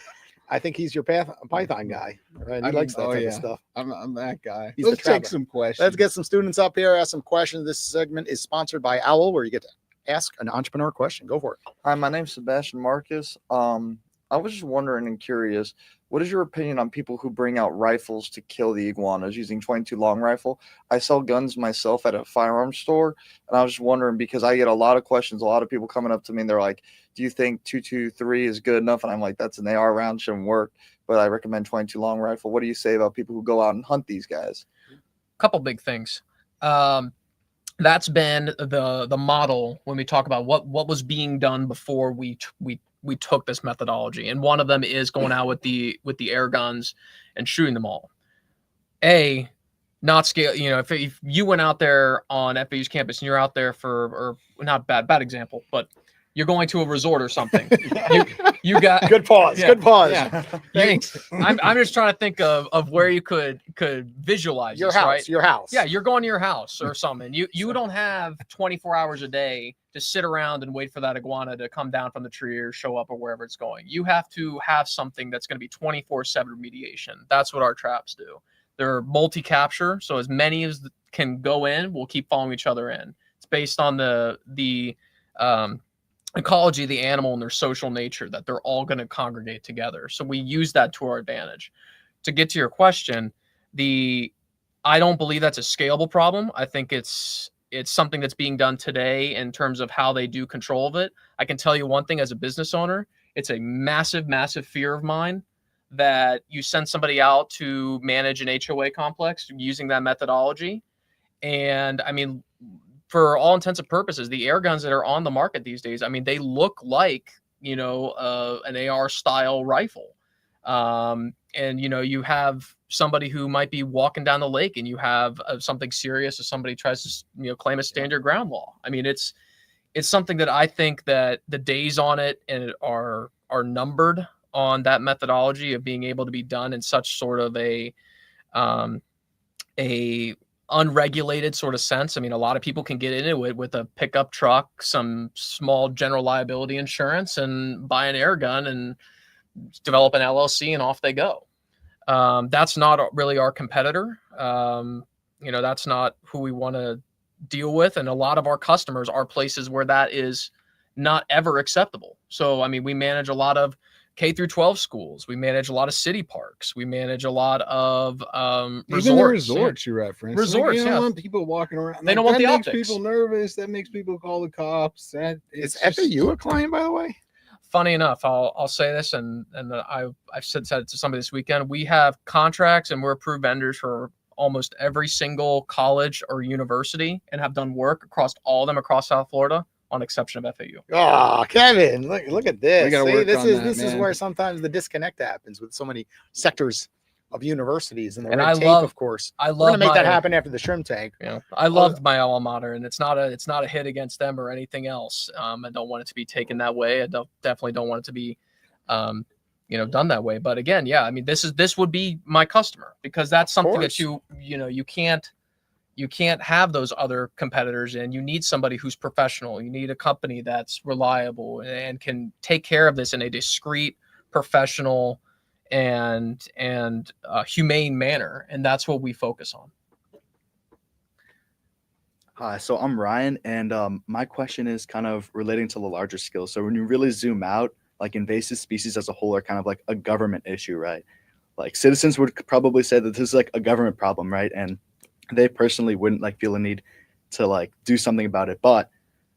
I think he's your Python guy. Right? He likes that type of stuff. I'm that guy. He's Let's the take trapper. some questions. Let's get some students up here, ask some questions. This segment is sponsored by Owl, where you get to ask an entrepreneur question. Go for it. Hi, my name's Sebastian Marcus. I was just wondering and curious, what is your opinion on people who bring out rifles to kill the iguanas using 22 long rifle? I sell guns myself at a firearms store, and I was just wondering because I get a lot of questions, a lot of people coming up to me and they're like, do you think 223 is good enough? And I'm like, that's an AR round, shouldn't work, but I recommend 22 long rifle. What do you say about people who go out and hunt these guys? Couple big things. That's been the model when we talk about what was being done before we took this methodology, and one of them is going out with the air guns and shooting them all. Not scale. If you went out there on FAU's campus and you're out there or not bad example, but you're going to a resort or something. You got good pause. Yeah, good pause. Yeah. Thanks. I'm just trying to think of where you could visualize Your this, house. right? Your house. Yeah, you're going to your house or something. You don't have 24 hours a day to sit around and wait for that iguana to come down from the tree or show up or wherever it's going. You have to have something that's going to be 24/7 remediation. That's what our traps do. They're multi-capture, so as many as can go in will keep following each other in. It's based on the ecology of the animal and their social nature that they're all going to congregate together. So we use that to our advantage. To get to your question, I don't believe that's a scalable problem. I think it's something that's being done today in terms of how they do control of it. I can tell you one thing as a business owner, it's a massive, massive fear of mine that you send somebody out to manage an HOA complex using that methodology. And I mean, for all intents and purposes, the air guns that are on the market these days, I mean, they look like, an AR style rifle. And, you have somebody who might be walking down the lake and you have something serious, or somebody tries to, claim a stand your ground law. I mean, it's something that I think that the days on it and are numbered on that methodology of being able to be done in such sort of a unregulated sort of sense. I mean, a lot of people can get into it with a pickup truck, some small general liability insurance, and buy an air gun and develop an LLC, and off they go. That's not really our competitor. That's not who we want to deal with. And a lot of our customers are places where that is not ever acceptable. So, I mean, we manage a lot of K through 12 schools. We manage a lot of city parks. We manage a lot of resorts. Even the resorts you reference. Resorts, you don't want people walking around. They don't want the optics. That makes people nervous. That makes people call the cops. Is FAU a client, by the way? Funny enough, I'll say this, and I've said it to somebody this weekend. We have contracts and we're approved vendors for almost every single college or university, and have done work across all of them across South Florida, on exception of FAU. Oh, Kevin, look at this. See, this is where sometimes the disconnect happens with so many sectors of universities and the red tape, of course. We're gonna make that happen after the shrimp tank. Yeah, I loved my alma mater, and it's not a hit against them or anything else. I don't want it to be taken that way. I definitely don't want it to be, done that way. But again, yeah, I mean, this would be my customer, because that's something that you can't have those other competitors in. You need somebody who's professional. You need a company that's reliable and can take care of this in a discreet, professional, and humane manner. And that's what we focus on. Hi, so I'm Ryan, and my question is kind of relating to the larger scale. So when you really zoom out, like invasive species as a whole are kind of like a government issue, right? Like citizens would probably say that this is like a government problem, right? And they personally wouldn't like feel a need to like do something about it. But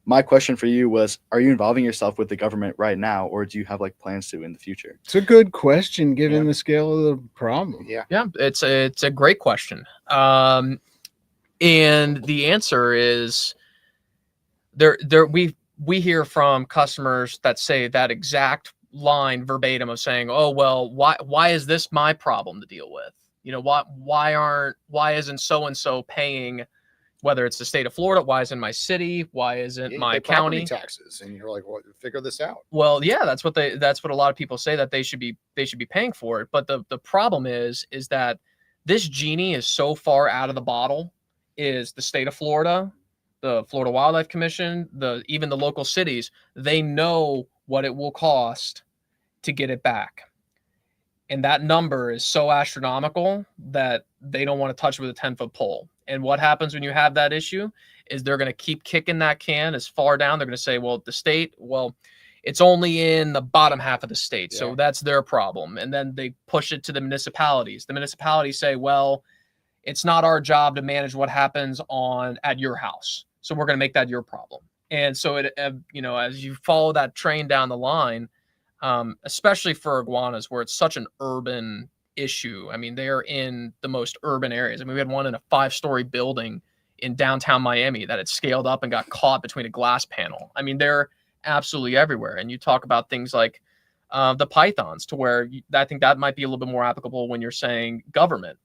my question for you was, are you involving yourself with the government right now, or do you have like plans to in the future? It's a good question given the scale of the problem. Yeah, it's a great question. And the answer is we hear from customers that say that exact line verbatim of saying, oh, well, why is this my problem to deal with? Why isn't so-and-so paying, whether it's the state of Florida, why isn't my city, why isn't my county taxes? And you're like, well, figure this out. Well, yeah, that's what a lot of people say, that they should be paying for it. But the problem is that this genie is so far out of the bottle, is the state of Florida, the Florida Wildlife Commission, even the local cities, they know what it will cost to get it back. And that number is so astronomical that they don't want to touch it with a 10-foot pole. And what happens when you have that issue is they're going to keep kicking that can as far down. They're going to say, well, the state, it's only in the bottom half of the state. So that's their problem. And then they push it to the municipalities. The municipalities say, well, it's not our job to manage what happens at your house. So we're going to make that your problem. And so as you follow that train down the line, especially for iguanas, where it's such an urban issue. I mean, they're in the most urban areas. I mean, we had one in a 5-story building in downtown Miami that had scaled up and got caught between a glass panel. I mean, they're absolutely everywhere. And you talk about things like the pythons, to where I think that might be a little bit more applicable when you're saying government.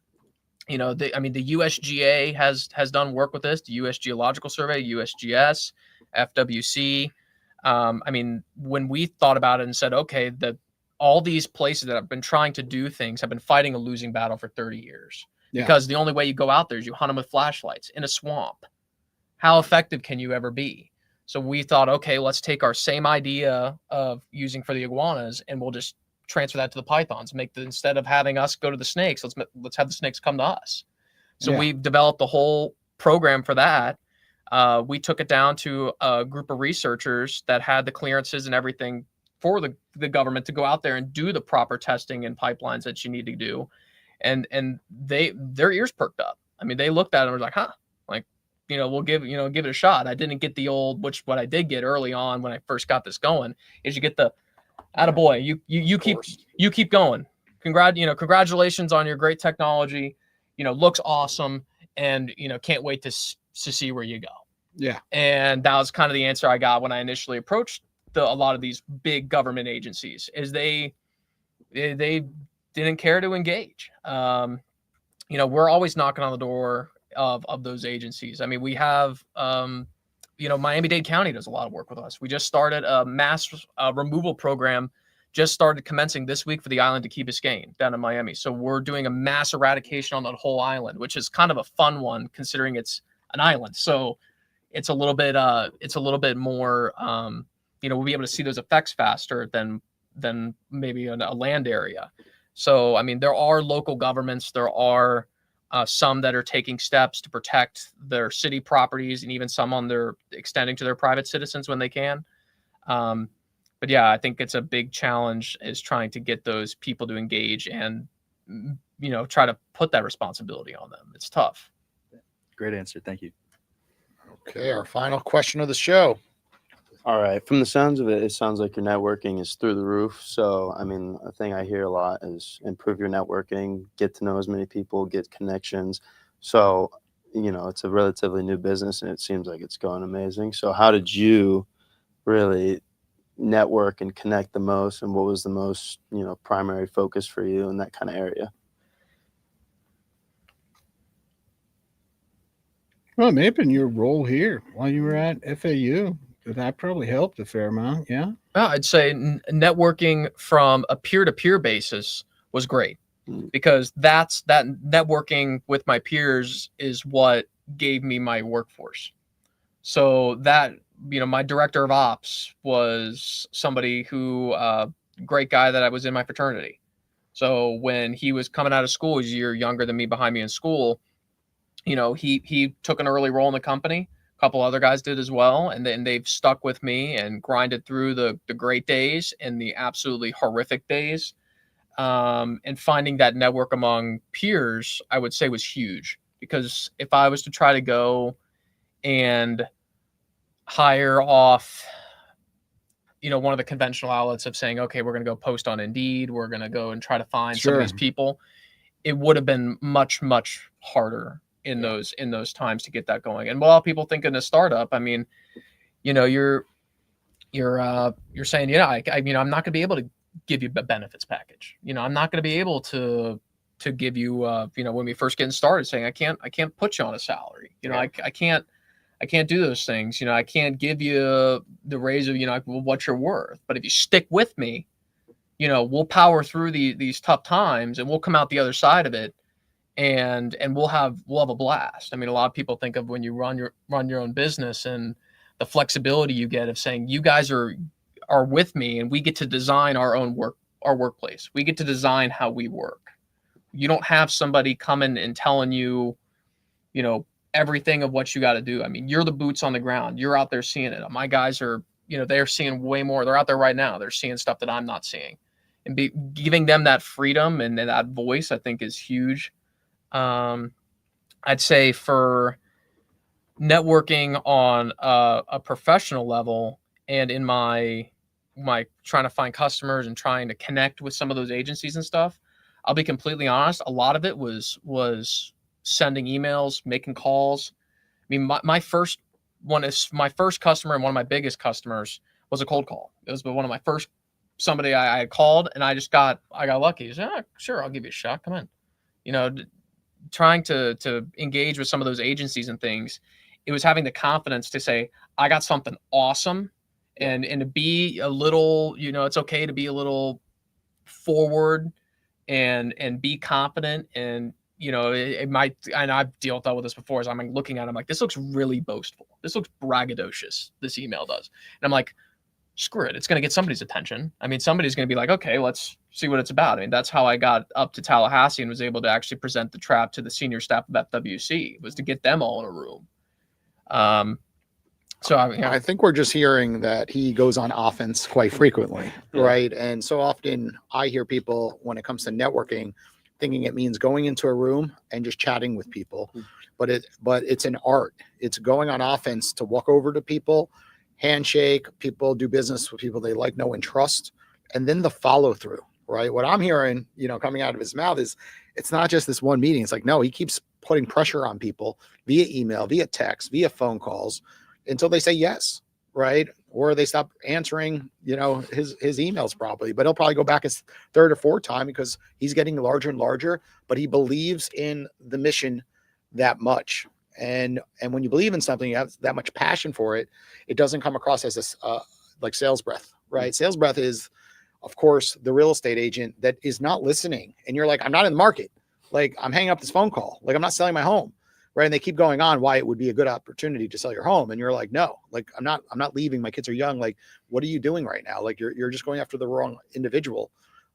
The USGA has done work with this, the U.S. Geological Survey, USGS, FWC. I mean, when we thought about it and said, okay, all these places that have been trying to do things have been fighting a losing battle for 30 years. Because the only way you go out there is you hunt them with flashlights in a swamp. How effective can you ever be? So we thought, okay, let's take our same idea of using for the iguanas, and we'll just transfer that to the pythons. Instead of having us go to the snakes, let's have the snakes come to us. So we've developed a whole program for that. We took it down to a group of researchers that had the clearances and everything for the government to go out there and do the proper testing and pipelines that you need to do. And their ears perked up. I mean, they looked at it and were like, huh, like, we'll give it a shot. I didn't get the old, what I did get early on when I first got this going is you get the, attaboy, you keep going. congratulations on your great technology. Looks awesome, and can't wait to see where you go. Yeah. And that was kind of the answer I got when I initially approached a lot of these big government agencies, is they didn't care to engage. We're always knocking on the door of those agencies. I mean, we have, Miami-Dade County does a lot of work with us. We just started a mass removal program, just started commencing this week for the island of Key Biscayne down in Miami. So we're doing a mass eradication on that whole island, which is kind of a fun one considering it's an island. So it's a little bit more, we'll be able to see those effects faster than maybe in a land area. So, I mean, there are local governments, there are some that are taking steps to protect their city properties, and even some extending to their private citizens when they can. But yeah, I think it's a big challenge is trying to get those people to engage and, try to put that responsibility on them. It's tough. Great answer. Thank you. Okay, our final question of the show. All right. From the sounds of it, it sounds like your networking is through the roof. So, I mean, a thing I hear a lot is improve your networking, get to know as many people, get connections. So, it's a relatively new business and it seems like it's going amazing. So how did you really network and connect the most, and what was the most, primary focus for you in that kind of area? Well, it may have been your role here while you were at FAU. That probably helped a fair amount. Yeah. Well, I'd say networking from a peer-to-peer basis was great, because that networking with my peers is what gave me my workforce. So that, my director of ops was somebody who, great guy that I was in my fraternity. So when he was coming out of school, he's a year younger than me, behind me in school, he took an early role in the company. A couple other guys did as well. And then they've stuck with me and grinded through the great days and the absolutely horrific days. And finding that network among peers, I would say, was huge, because if I was to try to go and hire off, one of the conventional outlets of saying, okay, we're going to go post on Indeed, we're going to go and try to find some of these people, it would have been much, much harder in those times to get that going. And while people think in a startup, I mean, you're saying, I'm not going to be able to give you a benefits package. I'm not going to be able to give you, when we first getting started, saying I can't put you on a salary. I can't do those things. I can't give you the raise of, what you're worth. But if you stick with me, we'll power through these tough times and we'll come out the other side of it. And we'll have a blast. I mean, a lot of people think of when you run your own business and the flexibility you get of saying, you guys are with me and we get to design our workplace. We get to design how we work. You don't have somebody coming and telling you, everything of what you got to do. I mean, you're the boots on the ground. You're out there seeing it. My guys are, they're seeing way more. They're out there right now. They're seeing stuff that I'm not seeing, and giving them that freedom and that voice, I think, is huge. I'd say for networking on a professional level and in my trying to find customers and trying to connect with some of those agencies and stuff, I'll be completely honest, a lot of it was sending emails, making calls. I mean, my first customer and one of my biggest customers was a cold call. It was one of my first, somebody I had called, and I got lucky. He said, sure, I'll give you a shot. Come in. Trying to engage with some of those agencies and things, it was having the confidence to say, I got something awesome, and to be a little, it's okay to be a little forward and be confident. And, it might, and I've dealt with this before, as I'm looking at it, I'm like, this looks really boastful. This looks braggadocious. This email does. And I'm like, screw it. It's going to get somebody's attention. I mean, somebody's going to be like, okay, let's see what it's about. I mean, that's how I got up to Tallahassee and was able to actually present the trap to the senior staff of FWC, was to get them all in a room. I think we're just hearing that he goes on offense quite frequently, right? And so often I hear people, when it comes to networking, thinking it means going into a room and just chatting with people, but it's an art. It's going on offense to walk over to people, handshake people, do business with people they like, know, and trust, and then the follow through. right? What I'm hearing, coming out of his mouth is it's not just this one meeting. It's like, no, he keeps putting pressure on people via email, via text, via phone calls until they say yes, right? Or they stop answering, his emails probably, but he'll probably go back a third or fourth time because he's getting larger and larger, but he believes in the mission that much. And when you believe in something, you have that much passion for it, it doesn't come across as this like sales breath, right? Sales breath is, of course, the real estate agent that is not listening. And you're like, I'm not in the market. Like, I'm hanging up this phone call. Like, I'm not selling my home, right? And they keep going on why it would be a good opportunity to sell your home. And you're like, no, like, I'm not leaving. My kids are young. Like, what are you doing right now? Like, you're just going after the wrong individual.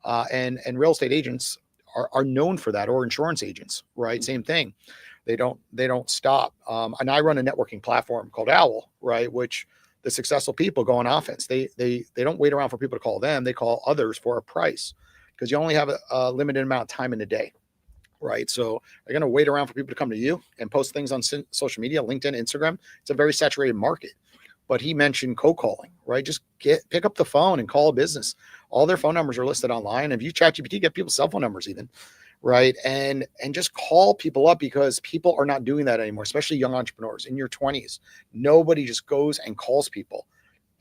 And real estate agents are known for that, or insurance agents, right? Same thing. They don't stop. And I run a networking platform called Owl, right? Which the successful people go on offense. They don't wait around for people to call them. They call others for a price, because you only have a limited amount of time in a day, right? So they're going to wait around for people to come to you and post things on social media, LinkedIn, Instagram. It's a very saturated market. But he mentioned cold calling, right? Just pick up the phone and call a business. All their phone numbers are listed online. If you ChatGPT, get people's cell phone numbers even, right? And just call people up, because people are not doing that anymore, especially young entrepreneurs in your 20s. Nobody just goes and calls people.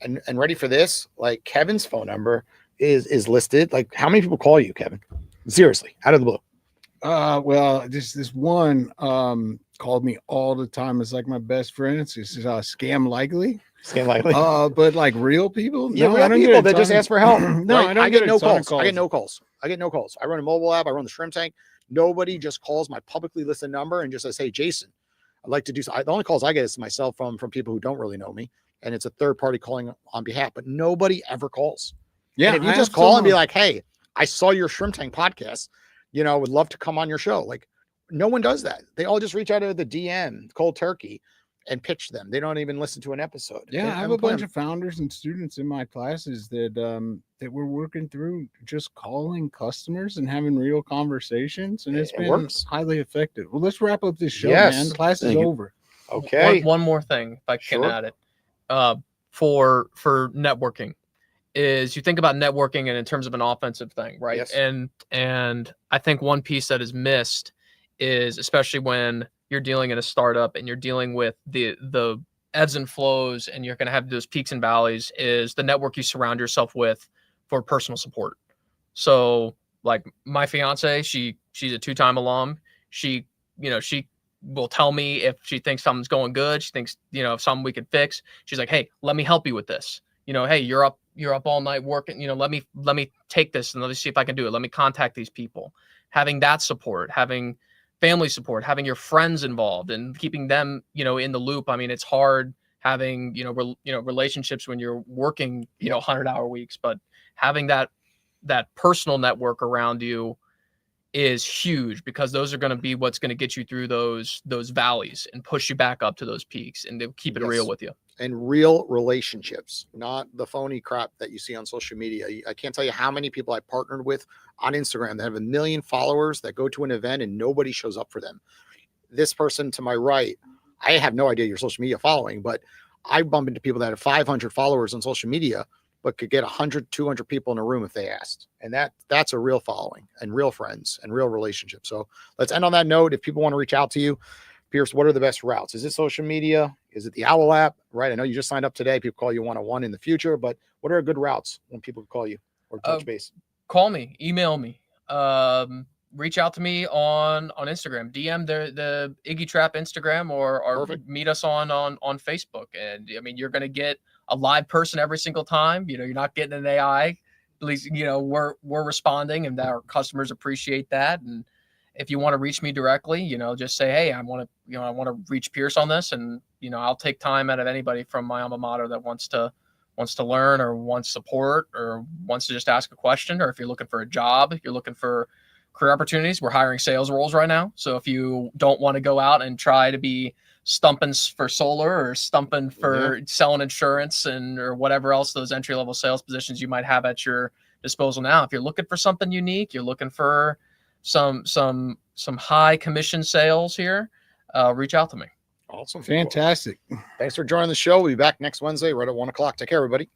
And ready for this? Like, Kevin's phone number is listed. Like, how many people call you, Kevin? Seriously, out of the blue. Well, this one called me all the time. It's like my best friend. It's scam likely. Scam likely. But like real people? Yeah, no, real I don't people get that just ask for help. No, right? I get no calls. calls. I get no calls. I run a mobile app. I run the Shrimp Tank. Nobody just calls my publicly listed number and just says, "Hey, Jason, I'd like to do." The only calls I get is myself from people who don't really know me, and it's a third party calling on behalf. But nobody ever calls. Yeah, and if you just call and be like, "Hey, I saw your Shrimp Tank podcast. Would love to come on your show." Like, no one does that. They all just reach out to the DM cold turkey and pitch them. They don't even listen to an episode. Yeah, I have a bunch of founders and students in my classes that we're working through just calling customers and having real conversations, and it's been highly effective. Well, let's wrap up this show, man. The class is over. Okay. One more thing, if I can add it, for networking, is you think about networking and in terms of an offensive thing, right? Yes. And I think one piece that is missed is, especially when you're dealing in a startup and you're dealing with the ebbs and flows, and you're going to have those peaks and valleys, is the network you surround yourself with for personal support. So like my fiance, she's a 2-time alum. She will tell me if she thinks something's going good. She thinks, if something we could fix, she's like, "Hey, let me help you with this. Hey, you're up all night working, let me take this and let me see if I can do it. Let me contact these people." Having that support, having family support, having your friends involved and keeping them, in the loop. I mean, it's hard having, relationships when you're working, 100-hour weeks, but having that personal network around you is huge, because those are going to be what's going to get you through those valleys and push you back up to those peaks, and they'll keep it real with you. And real relationships, not the phony crap that you see on social media. I can't tell you how many people I partnered with on Instagram that have 1 million followers that go to an event and nobody shows up for them. This person to my right, I have no idea your social media following, but I bump into people that have 500 followers on social media, but could get 100, 200 people in a room if they asked. And that's a real following and real friends and real relationships. So let's end on that note. If people want to reach out to you, Pierce, what are the best routes? Is it social media? Is it the Owl app? Right. I know you just signed up today. People call you one-on-one in the future, but what are good routes when people call you or touch base? Call me, email me, reach out to me on Instagram, DM the IggyTrap Instagram, or meet us on Facebook. And I mean, you're going to get a live person every single time. You're not getting an AI. At least, we're responding, and our customers appreciate that. And if you want to reach me directly, just say, "Hey, I want to reach Pierce on this," and I'll take time out of anybody from my alma mater that wants to learn or wants support or wants to just ask a question. Or if you're looking for a job, if you're looking for career opportunities, we're hiring sales roles right now. So if you don't want to go out and try to be stumping for solar or stumping for selling insurance or whatever else, those entry-level sales positions you might have at your disposal now, if you're looking for something unique, you're looking for some high commission sales here, reach out to me. Awesome. Fantastic. Thanks for joining the show. We'll be back next Wednesday right at 1:00. Take care, everybody.